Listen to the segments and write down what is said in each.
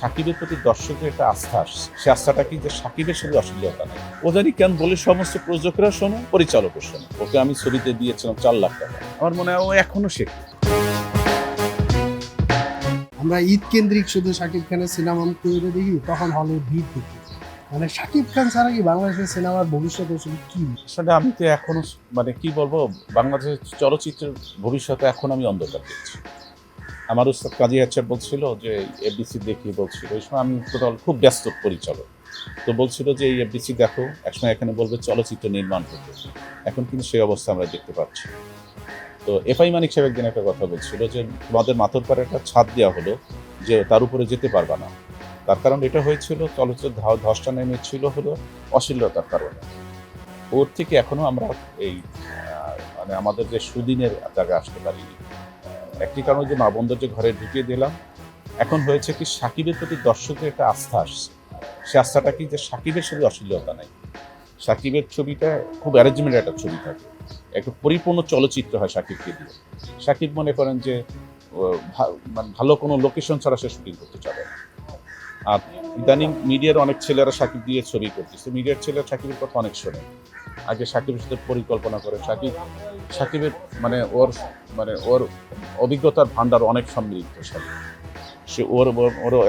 সাকিবের প্রতি দর্শকের একটা আস্থা আসছে। সে আস্থাটা কি যে সাকিবের শুধু অশ্লীলতা নেই, ও জানি কেন বলে সমস্ত প্রযোজকরা শোনে, পরিচালকও শোনে। ওকে আমি ছবিতে দিয়েছিলাম 4 লাখ টাকা। আমার মনে হয় ও এখনো শেখে। আমরা ঈদ কেন্দ্রিক শুধু শাকিব খানের সিনেমা তৈরি দেখি, তখন হলে ভিড় দেখি। মানে শাকিব খান ছাড়া কি বাংলাদেশের সিনেমার ভবিষ্যৎ আসলে কি? আসলে আমি তো এখনো কি বলবো, বাংলাদেশের চলচ্চিত্রের ভবিষ্যতে এখন আমি অন্ধকার দেখছি। আমার উস্তাদ কাজী আচ্ছা বলছিল যে এফডিসি দেখি, বলছিল ওই সময় আমি টোটাল খুব ব্যস্ত পরিচালক, তো বলছিল যে এই এফডিসি দেখো, একসময় এখানে বলবে চলচ্চিত্র নির্মাণ করবে। এখন কিন্তু সেই অবস্থা আমরা দেখতে পাচ্ছি। তো এফআই মানিক সাহেব একদিন একটা কথা বলছিল যে তোমাদের মাথার পরে একটা ছাদ দেওয়া হলো যে তার উপরে যেতে পারবা না। তার কারণ এটা হয়েছিল চলচ্চিত্রের ধসটা নেমেছিল হলো অশ্লীলতার কারণে। ওর থেকে এখনো আমরা এই মানে আমাদের যে সুদিনের জায়গায় আসতে পারিনি। একটি কারণ যে মা বোনদের যে ঘরে ঢুকিয়ে দিলাম, এখন হয়েছে কি সাকিবের প্রতি দর্শকের একটা আস্থা আসছে। সে আস্থাটা কি যে সাকিবের শুধু অশ্লীলতা নাই, সাকিবের ছবিটা খুব অ্যারেঞ্জমেন্ট একটা ছবি থাকে, একটা পরিপূর্ণ চলচ্চিত্র হয় সাকিবকে দিয়ে। সাকিব মনে করেন যে মানে ভালো কোনো লোকেশন ছাড়া সে শুটিং করতে চাবে না। আর ইদানিং মিডিয়ার অনেক ছেলেরা সাকিব দিয়ে ছবি করতেছে, মিডিয়ার ছেলেরা সাকিবের কথা অনেক শোনে। আগে সাকিবের সাথে পরিকল্পনা করে সাকিবের ওর অভিজ্ঞতার ভান্ডার অনেক সমৃদ্ধশালী। সে ওর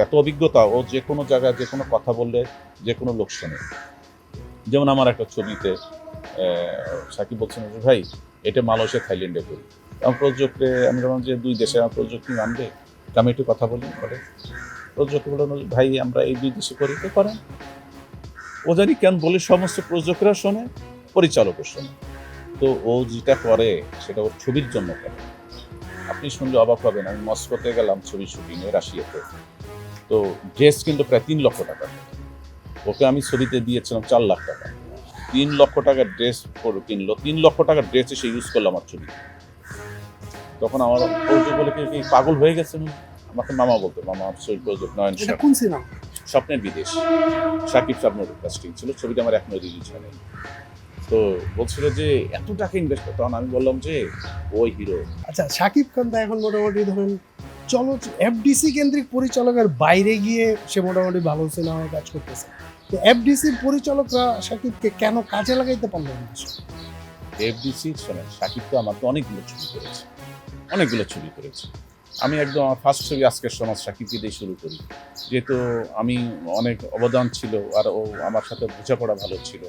এত অভিজ্ঞতা, ও যে কোনো জায়গায় যে কোনো কথা বললে যে কোনো লোক শোনে। যেমন আমার একটা ছবিতে সাকিব বলছেন যে ভাই এটা মালয়েশিয়া থাইল্যান্ডে করি, আমার প্রযোজককে আমি বললাম যে 2 দেশে আমার প্রযোজক কি মানবে, আমি একটু কথা বলি। বলে প্রযোজক বললেন ভাই আমরা এই 2 দেশে করি, তো করেন। ও জানি কেন বলে সমস্ত প্রযোজকরা শোনে, পরিচালকও শোনে। তো ও যেটা করে সেটা ওর ছবির জন্য করে। আপনি শুনলে অবাক হবেন, আমি মস্কোতে গেলাম ছবি শুটিংয়ে, রাশিয়াতে। তো ড্রেস কিন্তু প্রায় 3 লক্ষ টাকা। ওকে আমি ছবিতে দিয়েছিলাম 4 লাখ টাকা। 3 লক্ষ টাকার ড্রেস কিনলো, 3 লক্ষ টাকার ড্রেস এসে ইউজ করলো আমার ছবি। তখন আমার প্রযোজক বলে কি পাগল হয়ে গেছেন, আমাকে মামা বলতো, মামা ছবি প্রযোজক নয়ন এটা কোন সিনেমা? স্বপ্নের বিদেশ। সাকিব স্বপ্নের কাস্টিং ছিল, ছবিটা আমার এখনো রিলিজ হয়নি। তো বলছিল যে এত টাকা ইনভেস্ট করতে, তখন আমি বললাম যে ওই হিরো। আচ্ছা, শাকিব খান তো এখন মোটামুটি ধরেন এফডিসি কেন্দ্রিক পরিচালকের বাইরে গিয়ে সে মোটামুটি ভালো সিনেমায় কাজ করতেছে। তো এফডিসির পরিচালকরা শাকিবকে কেন কাজে লাগাইতে পারলেন না? এফডিসি শোনেন, সাকিব তো আমাকে অনেকগুলো ছবি করেছে। আমি একদম আমার ফার্স্ট ছবি আজকের সমাজ সাকিবকে দিয়ে শুরু করি, যেহেতু আমি অনেক অবদান ছিল আর ও আমার সাথে বোঝাপড়া ভালো ছিল।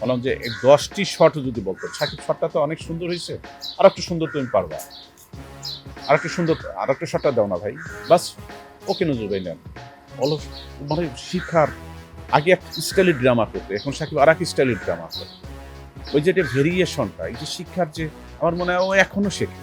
বললাম যে 10টি শট যদি বলতো, সাকিব শটটা তো অনেক সুন্দর হয়েছে, আর একটু সুন্দর তুমি পারবা, আর একটা শটটা দাও না ভাই, বাস। ওকে নজর পাইলেন অলস, মানে শিখার আগে এক স্টাইলের ড্রামা করতো, এখন সাকিব আর এক স্টাইলের ড্রামা করে। ওই যে ভেরিয়েশনটা, এই যে শিক্ষার যে, আমার মনে হয় ও এখনো শেখে।